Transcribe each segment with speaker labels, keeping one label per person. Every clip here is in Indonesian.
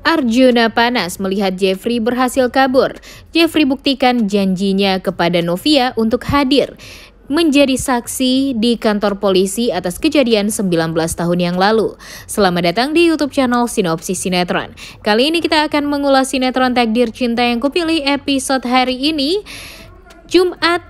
Speaker 1: Arjuna panas melihat Jeffrey berhasil kabur. Jeffrey buktikan janjinya kepada Novia untuk hadir menjadi saksi di kantor polisi atas kejadian 19 tahun yang lalu. Selamat datang di YouTube channel Sinopsis Sinetron. Kali ini kita akan mengulas sinetron Takdir Cinta yang kupilih episode hari ini, Jumat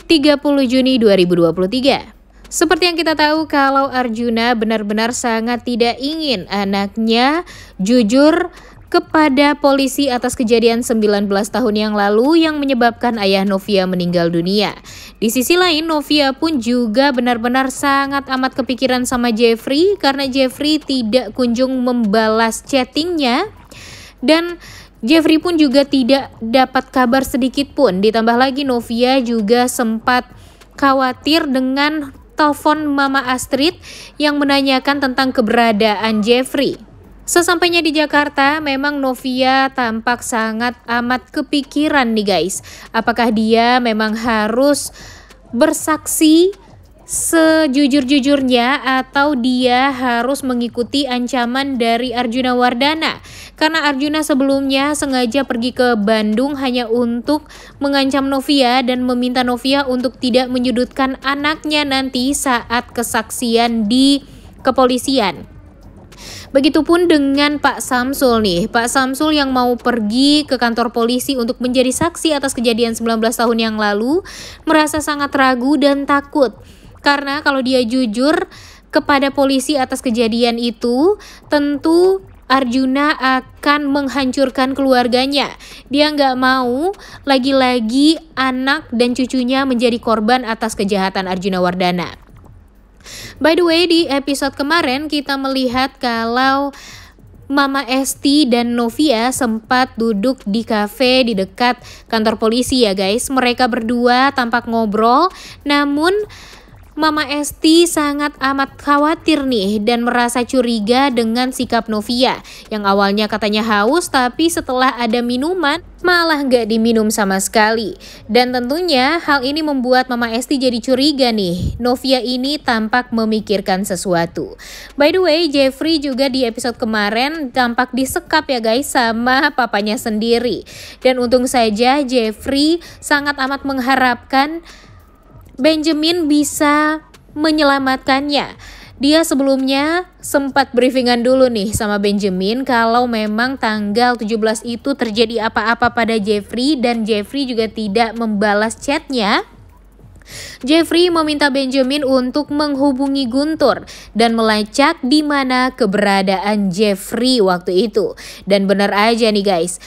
Speaker 1: 30 Juni 2023. Seperti yang kita tahu kalau Arjuna benar-benar sangat tidak ingin anaknya jujur kepada polisi atas kejadian 19 tahun yang lalu yang menyebabkan ayah Novia meninggal dunia. Di sisi lain, Novia pun juga benar-benar sangat amat kepikiran sama Jeffrey karena Jeffrey tidak kunjung membalas chattingnya dan Jeffrey pun juga tidak dapat kabar sedikit pun. Ditambah lagi Novia juga sempat khawatir dengan telepon Mama Astrid yang menanyakan tentang keberadaan Jeffrey. Sesampainya di Jakarta, memang Novia tampak sangat amat kepikiran nih guys. Apakah dia memang harus bersaksi sejujur-jujurnya atau dia harus mengikuti ancaman dari Arjuna Wardana? Karena Arjuna sebelumnya sengaja pergi ke Bandung hanya untuk mengancam Novia dan meminta Novia untuk tidak menyudutkan anaknya nanti saat kesaksian di kepolisian. Begitupun dengan Pak Samsul nih. Pak Samsul yang mau pergi ke kantor polisi untuk menjadi saksi atas kejadian 19 tahun yang lalu merasa sangat ragu dan takut. Karena kalau dia jujur kepada polisi atas kejadian itu, tentu Arjuna akan menghancurkan keluarganya. Dia nggak mau lagi-lagi anak dan cucunya menjadi korban atas kejahatan Arjuna Wardana. By the way, di episode kemarin kita melihat kalau Mama Esti dan Novia sempat duduk di kafe di dekat kantor polisi ya guys. Mereka berdua tampak ngobrol, namun Mama Esti sangat amat khawatir nih dan merasa curiga dengan sikap Novia yang awalnya katanya haus tapi setelah ada minuman malah nggak diminum sama sekali. Dan tentunya hal ini membuat Mama Esti jadi curiga nih, Novia ini tampak memikirkan sesuatu. By the way, Jeffrey juga di episode kemarin tampak disekap ya guys sama papanya sendiri. Dan untung saja Jeffrey sangat amat mengharapkan Benjamin bisa menyelamatkannya. Dia sebelumnya sempat briefingan dulu nih sama Benjamin kalau memang tanggal 17 itu terjadi apa-apa pada Jeffrey dan Jeffrey juga tidak membalas chatnya. Jeffrey meminta Benjamin untuk menghubungi Guntur dan melacak di mana keberadaan Jeffrey waktu itu. Dan benar aja nih guys,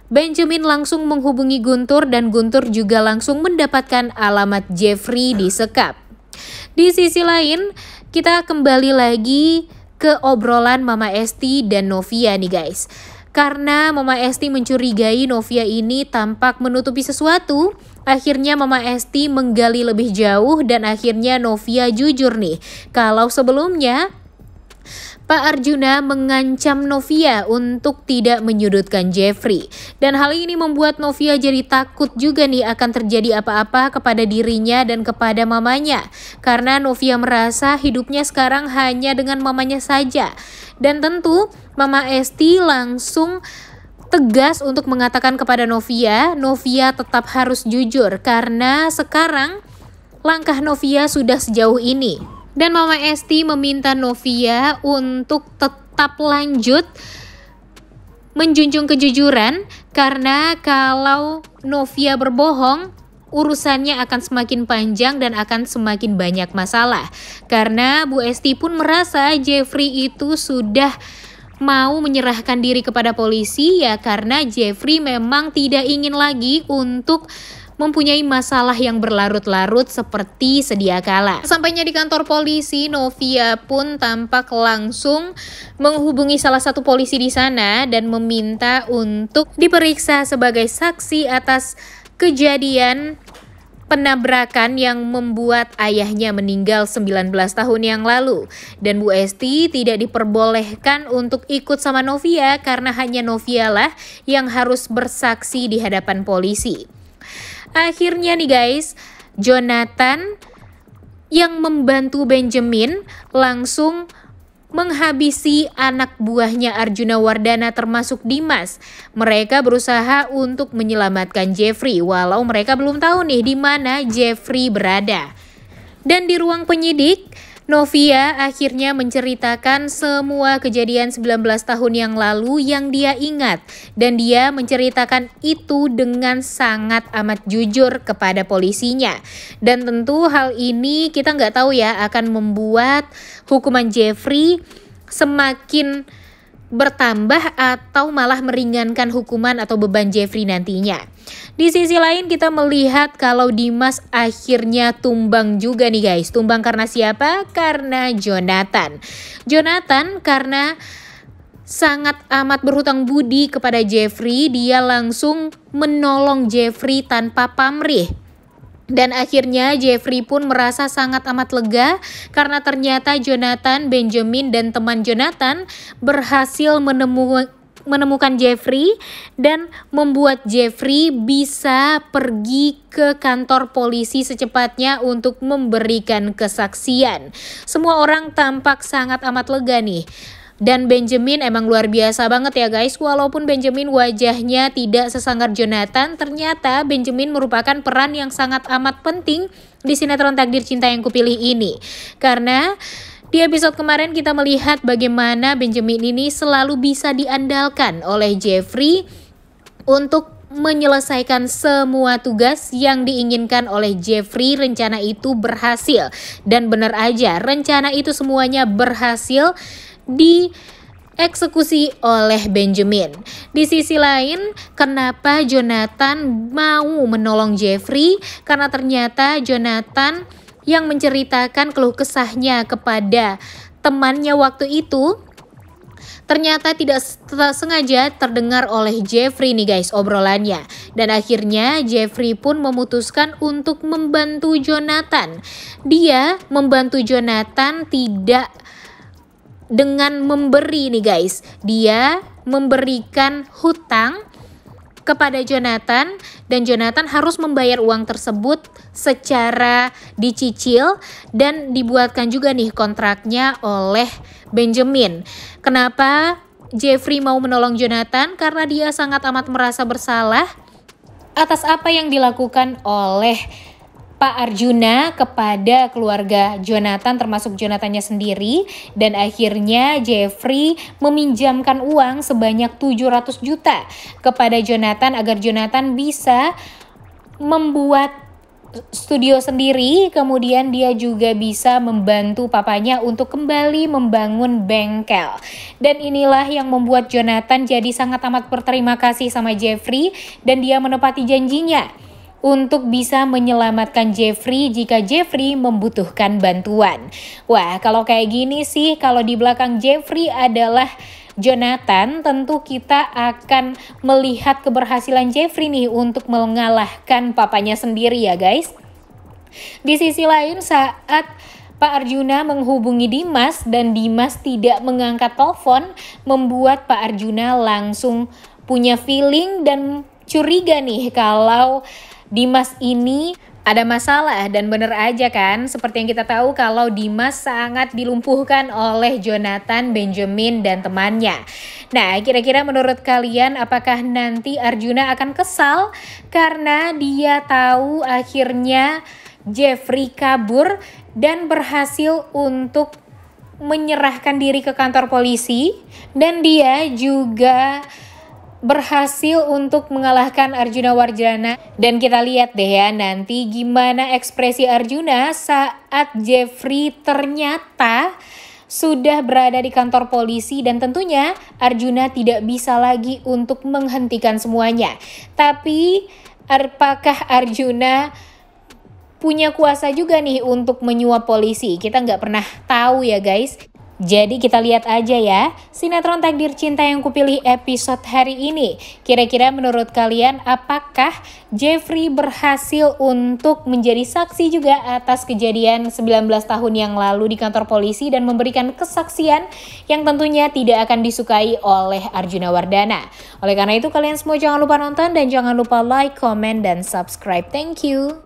Speaker 1: Benjamin langsung menghubungi Guntur dan Guntur juga langsung mendapatkan alamat Jeffrey di sekap. Di sisi lain, kita kembali lagi ke obrolan Mama Esti dan Novia nih guys. Karena Mama Esti mencurigai Novia ini tampak menutupi sesuatu, akhirnya Mama Esti menggali lebih jauh dan akhirnya Novia jujur nih kalau sebelumnya Pak Arjuna mengancam Novia untuk tidak menyudutkan Jeffrey. Dan hal ini membuat Novia jadi takut juga nih akan terjadi apa-apa kepada dirinya dan kepada mamanya. Karena Novia merasa hidupnya sekarang hanya dengan mamanya saja. Dan tentu Mama Esti langsung tegas untuk mengatakan kepada Novia tetap harus jujur karena sekarang langkah Novia sudah sejauh ini. Dan Mama Esti meminta Novia untuk tetap lanjut menjunjung kejujuran karena kalau Novia berbohong, urusannya akan semakin panjang dan akan semakin banyak masalah. Karena Bu Esti pun merasa Jeffrey itu sudah mau menyerahkan diri kepada polisi ya karena Jeffrey memang tidak ingin lagi untuk mempunyai masalah yang berlarut-larut seperti sedia kala. Sampainya di kantor polisi, Novia pun tampak langsung menghubungi salah satu polisi di sana dan meminta untuk diperiksa sebagai saksi atas kejadian penabrakan yang membuat ayahnya meninggal 19 tahun yang lalu. Dan Bu Esti tidak diperbolehkan untuk ikut sama Novia karena hanya Novia lah yang harus bersaksi di hadapan polisi. Akhirnya nih guys, Jonathan yang membantu Benjamin langsung menghabisi anak buahnya Arjuna Wardana termasuk Dimas. Mereka berusaha untuk menyelamatkan Jeffrey walau mereka belum tahu nih di mana Jeffrey berada. Dan di ruang penyidik, Novia akhirnya menceritakan semua kejadian 19 tahun yang lalu yang dia ingat. Dan dia menceritakan itu dengan sangat amat jujur kepada polisinya. Dan tentu hal ini kita nggak tahu ya akan membuat hukuman Jeffrey semakin bertambah atau malah meringankan hukuman atau beban Jeffrey nantinya. Di sisi lain kita melihat kalau Dimas akhirnya tumbang juga nih guys. Tumbang karena siapa? Karena Jonathan. Jonathan karena sangat amat berhutang budi kepada Jeffrey, dia langsung menolong Jeffrey tanpa pamrih. Dan akhirnya Jeffrey pun merasa sangat amat lega karena ternyata Jonathan, Benjamin, dan teman Jonathan berhasil menemukan Jeffrey dan membuat Jeffrey bisa pergi ke kantor polisi secepatnya untuk memberikan kesaksian. Semua orang tampak sangat amat lega nih. Dan Benjamin emang luar biasa banget ya guys. Walaupun Benjamin wajahnya tidak sesangar Jonathan, ternyata Benjamin merupakan peran yang sangat amat penting di sinetron Takdir Cinta Yang Kupilih ini. Karena di episode kemarin kita melihat bagaimana Benjamin ini selalu bisa diandalkan oleh Jeffrey untuk menyelesaikan semua tugas yang diinginkan oleh Jeffrey. Rencana itu berhasil. Dan benar aja, rencana itu semuanya berhasil dieksekusi oleh Benjamin. Di sisi lain, kenapa Jonathan mau menolong Jeffrey? Karena ternyata Jonathan yang menceritakan keluh kesahnya kepada temannya waktu itu ternyata tidak sengaja terdengar oleh Jeffrey nih guys obrolannya. Dan akhirnya Jeffrey pun memutuskan untuk membantu Jonathan. Dia membantu Jonathan tidak dengan memberi nih guys. Dia memberikan hutang kepada Jonathan dan Jonathan harus membayar uang tersebut secara dicicil dan dibuatkan juga nih kontraknya oleh Benjamin. Kenapa Jeffrey mau menolong Jonathan? Karena dia sangat amat merasa bersalah atas apa yang dilakukan oleh Pak Arjuna kepada keluarga Jonathan termasuk Jonathannya sendiri. Dan akhirnya Jeffrey meminjamkan uang sebanyak 700 juta kepada Jonathan agar Jonathan bisa membuat studio sendiri. Kemudian dia juga bisa membantu papanya untuk kembali membangun bengkel. Dan inilah yang membuat Jonathan jadi sangat amat berterima kasih sama Jeffrey. Dan dia menepati janjinya untuk bisa menyelamatkan Jeffrey jika Jeffrey membutuhkan bantuan. Wah, kalau kayak gini sih, kalau di belakang Jeffrey adalah Jonathan, tentu kita akan melihat keberhasilan Jeffrey nih untuk mengalahkan papanya sendiri ya guys. Di sisi lain, saat Pak Arjuna menghubungi Dimas dan Dimas tidak mengangkat telepon, membuat Pak Arjuna langsung punya feeling dan curiga nih kalau Dimas ini ada masalah. Dan bener aja kan, seperti yang kita tahu kalau Dimas sangat dilumpuhkan oleh Jonathan, Benjamin, dan temannya. Nah, kira-kira menurut kalian apakah nanti Arjuna akan kesal karena dia tahu akhirnya Jeffrey kabur dan berhasil untuk menyerahkan diri ke kantor polisi, dan dia juga berhasil untuk mengalahkan Arjuna Wardana. Dan kita lihat deh ya nanti gimana ekspresi Arjuna saat Jeffrey ternyata sudah berada di kantor polisi. Dan tentunya Arjuna tidak bisa lagi untuk menghentikan semuanya. Tapi apakah Arjuna punya kuasa juga nih untuk menyuap polisi? Kita nggak pernah tahu ya guys. Jadi kita lihat aja ya sinetron Takdir Cinta Yang Kupilih episode hari ini. Kira-kira menurut kalian apakah Jeffrey berhasil untuk menjadi saksi juga atas kejadian 19 tahun yang lalu di kantor polisi dan memberikan kesaksian yang tentunya tidak akan disukai oleh Arjuna Wardana. Oleh karena itu kalian semua jangan lupa nonton dan jangan lupa like, comment, dan subscribe. Thank you.